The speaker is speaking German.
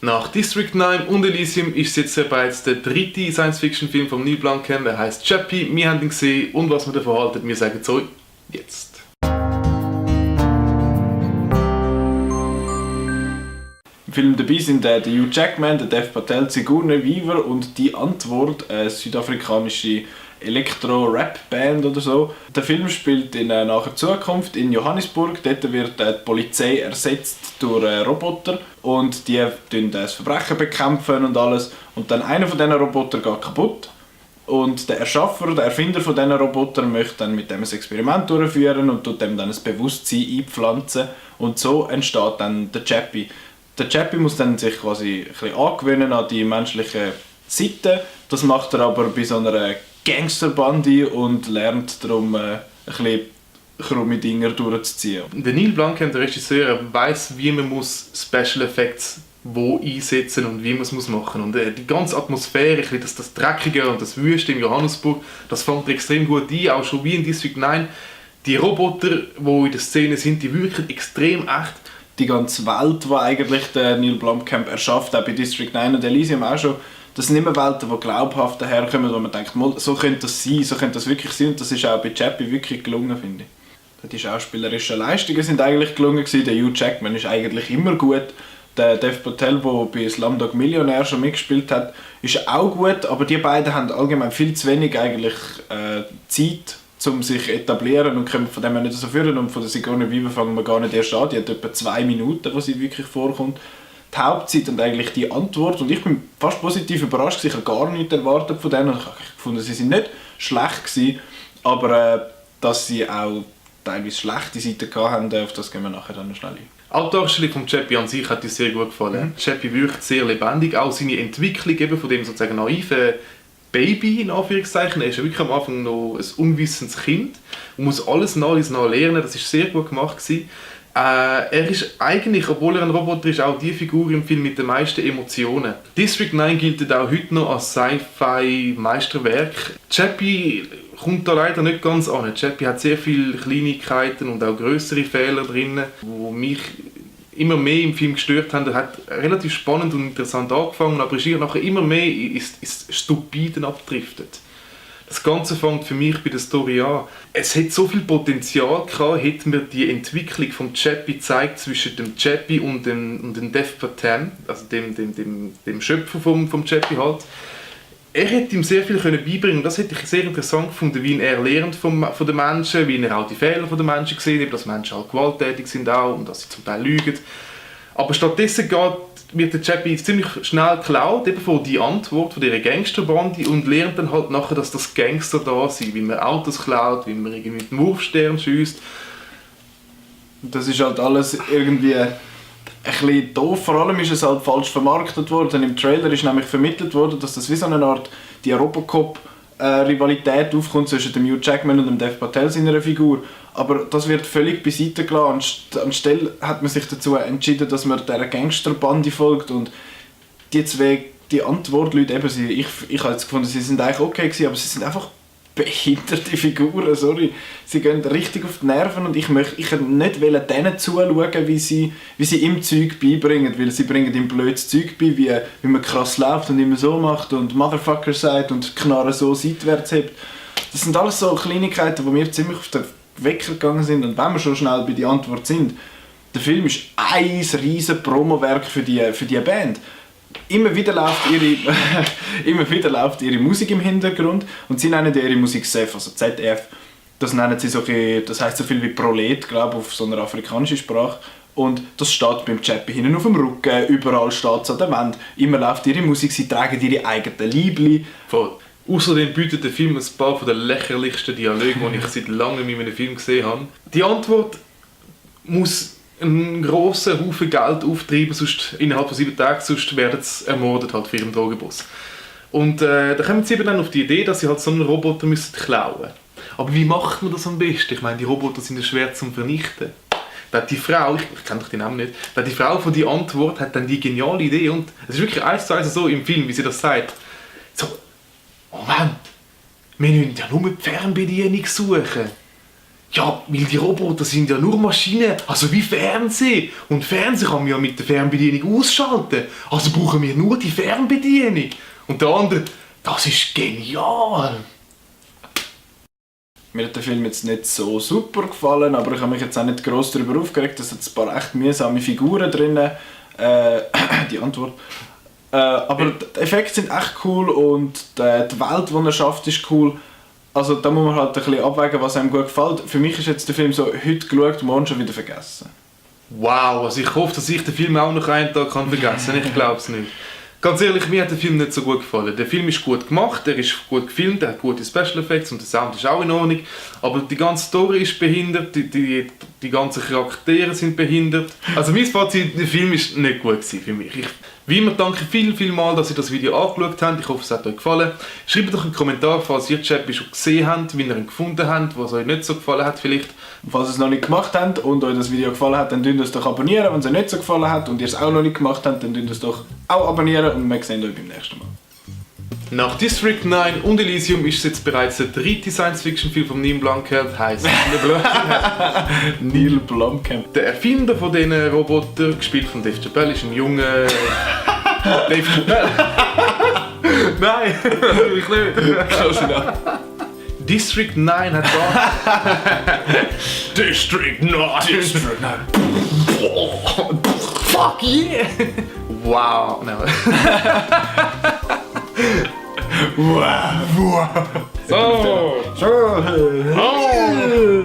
Nach District 9 und Elysium ist es jetzt bereits der dritte Science-Fiction-Film von Neil Blomkamp. Er heisst Chappie, wir haben ihn gesehen und was wir davon halten, wir sagen es euch jetzt. Im Film dabei sind der Hugh Jackman, der Dev Patel, Sigourney Weaver und «Die Antwort», eine südafrikanische Elektro-Rap-Band oder so. Der Film spielt in naher Zukunft in Johannesburg. Dort wird die Polizei ersetzt durch Roboter und die das Verbrechen bekämpfen und alles. Und dann einer von diesen Robotern geht kaputt. Und der Erschaffer, der Erfinder von diesen Robotern möchte dann mit dem ein Experiment durchführen und tut dem dann ein Bewusstsein einpflanzen. Und so entsteht dann der Chappie. Der Chappie muss dann sich quasi ein bisschen angewöhnen an die menschliche Seite. Das macht er aber bei so einer Gangsterbande und lernt darum ein bisschen krumme Dinger durchzuziehen. Der Neil Blomkamp, der Regisseur, weiss, wie man Special Effects wo einsetzen und wie man es machen muss. Und die ganze Atmosphäre, das Dreckige und das Wüste in Johannesburg, das fängt extrem gut ein, auch schon wie in District 9. Die Roboter, die in der Szene sind, die wirken extrem echt. Die ganze Welt, die eigentlich der Neil Blomkamp erschafft, auch bei District 9 und Elysium auch schon, das sind immer Welten, die glaubhaft daherkommen, wo man denkt, so könnte das sein, so könnte das wirklich sein. Und das ist auch bei Chappie wirklich gelungen, finde ich. Die schauspielerischen Leistungen sind eigentlich gelungen gewesen. Der Hugh Jackman ist eigentlich immer gut. Der Dev Patel, der bei Slumdog Millionär schon mitgespielt hat, ist auch gut. Aber die beiden haben allgemein viel zu wenig eigentlich, Zeit, um sich zu etablieren und können von dem her nicht so führen. Und von der Sigourney Weaver fangen wir gar nicht erst an. Die hat etwa 2 Minuten, wo sie wirklich vorkommt. Die Hauptzeit und eigentlich die Antwort. Und ich bin fast positiv überrascht. Ich habe gar nichts erwartet von denen. Ich habe gefunden, sie sind nicht schlecht gewesen, aber dass sie auch teilweise schlechte Seiten hatten, auf das gehen wir nachher dann noch schnell ein. Auch die Darstellung von Chappie an sich hat uns sehr gut gefallen. Chappie wirkt sehr lebendig. Auch seine Entwicklung eben von dem sozusagen naiven Baby, in Anführungszeichen. Er ist ja wirklich am Anfang noch ein unwissendes Kind und muss alles lernen. Das war sehr gut gemacht gewesen. Er ist eigentlich, obwohl er ein Roboter ist, auch die Figur im Film mit den meisten Emotionen. District 9 gilt auch heute noch als Sci-Fi-Meisterwerk. Chappie kommt da leider nicht ganz an. Chappie hat sehr viele Kleinigkeiten und auch größere Fehler drin, die mich immer mehr im Film gestört haben. Er hat relativ spannend und interessant angefangen, aber ist nachher immer mehr ins Stupiden abgedriftet. Das Ganze fängt für mich bei der Story an. Es hätte so viel Potenzial gehabt, hätten wir die Entwicklung von Chappie gezeigt zwischen dem Chappie und dem Dev Patel, also dem Schöpfer vom Chappie halt. Er hätte ihm sehr viel beibringen. Das hätte ich sehr interessant gefunden, wie er lernt von den Menschen, wie er auch die Fehler der Menschen sieht, dass Menschen halt gewalttätig sind auch und dass sie zum Teil lügen. Aber stattdessen wird der Chappie ziemlich schnell geklaut, eben von die Antwort von dieser Gangsterbande und lernt dann halt nachher, dass das Gangster da sind, wie man Autos klaut, wie man irgendwie mit dem Wurfstern schiesst. Das ist halt alles irgendwie ein bisschen doof. Vor allem ist es halt falsch vermarktet worden. Im Trailer ist nämlich vermittelt worden, dass das wie so eine Art die Robocop-Rivalität aufkommt zwischen dem Hugh Jackman und dem Dev Patel seiner Figur. Aber das wird völlig beiseite gelassen. Anstelle hat man sich dazu entschieden, dass man dieser Gangsterbande folgt und die zwei, die Antwortleute, eben, ich habe jetzt gefunden, sie sind eigentlich okay gewesen, aber sie sind einfach behinderte Figuren, sorry. Sie gehen richtig auf die Nerven und ich wollte nicht denen zuschauen, wie sie ihm Zeug beibringen, weil sie bringen ihm blödes Zeug bei, wie man krass läuft und immer so macht und Motherfucker sagt und die Knarre so seitwärts hebt. Das sind alles so Kleinigkeiten, die mir ziemlich auf den Wecker gegangen sind. Und wenn wir schon schnell bei der Antwort sind, der Film ist ein riesen Promowerk für die Band. Immer wieder läuft ihre Musik im Hintergrund und sie nennen ihre Musik ZEF, also ZF. Das nennen sie das heisst so viel wie Prolet, glaube ich, auf so einer afrikanischen Sprache. Und das steht beim Chappie hinten auf dem Rücken, überall steht es an der Wand. Immer läuft ihre Musik, sie tragen ihre eigenen Liebli. Voll. Außerdem bietet der Film ein paar von den lächerlichsten Dialoge, die ich seit langem in einem Film gesehen habe. Die Antwort muss einen grossen Haufen Geld auftreiben, sonst innerhalb von 7 Tagen, sonst werden sie ermordet halt für ihren Drogenboss. Und da kommen sie eben dann auf die Idee, dass sie halt so einen Roboter klauen müssen. Aber wie macht man das am besten? Ich meine, die Roboter sind ja schwer zu vernichten. Die Frau, ich kenne doch den Namen nicht, die Frau von die Antwort hat dann die geniale Idee und es ist wirklich 1:1 so im Film, wie sie das sagt. So, Moment, wir müssen ja nur die Fernbedienung suchen. ja, weil die Roboter sind ja nur Maschinen, also wie Fernsehen. Und Fernsehen kann man ja mit der Fernbedienung ausschalten. Also brauchen wir nur die Fernbedienung. Und der andere, das ist genial. Mir hat der Film jetzt nicht so super gefallen, aber ich habe mich jetzt auch nicht gross darüber aufgeregt. Es hat ein paar echt mühsame Figuren drin. Die Antwort. Aber die Effekte sind echt cool und die Welt, die er schafft, ist cool. Also da muss man halt ein bisschen abwägen, was einem gut gefällt. Für mich ist jetzt der Film so, heute geschaut, morgen schon wieder vergessen. Wow, also ich hoffe, dass ich den Film auch noch einen Tag vergessen kann. Ich glaube es nicht. Ganz ehrlich, mir hat der Film nicht so gut gefallen. Der Film ist gut gemacht, er ist gut gefilmt, er hat gute Special Effects und der Sound ist auch in Ordnung. Aber die ganze Story ist behindert, die ganzen Charaktere sind behindert. Also mein Fazit, der Film ist nicht gut für mich. Wie immer danke viel mal, dass ihr das Video angeschaut habt. Ich hoffe, es hat euch gefallen. Schreibt doch einen Kommentar, falls ihr Chappie schon gesehen habt, wie ihr ihn gefunden habt, was euch nicht so gefallen hat vielleicht. Und falls ihr es noch nicht gemacht habt und euch das Video gefallen hat, dann könnt ihr es doch abonnieren. Wenn es euch nicht so gefallen hat und ihr es auch noch nicht gemacht habt, dann könnt ihr es doch auch abonnieren und wir sehen euch beim nächsten Mal. Nach District 9 und Elysium ist es jetzt bereits der dritte Science-Fiction-Film von Neil Blomkamp, heisst Neil Blomkamp. Der Erfinder von diesen Robotern, gespielt von Dave Chappelle, ist ein junger... Dave Chappelle? Nein, ich nicht. So schnell. District 9 hat da... District 9! District 9. Fuck yeah! Wow, no. Wow. So! So. Oh.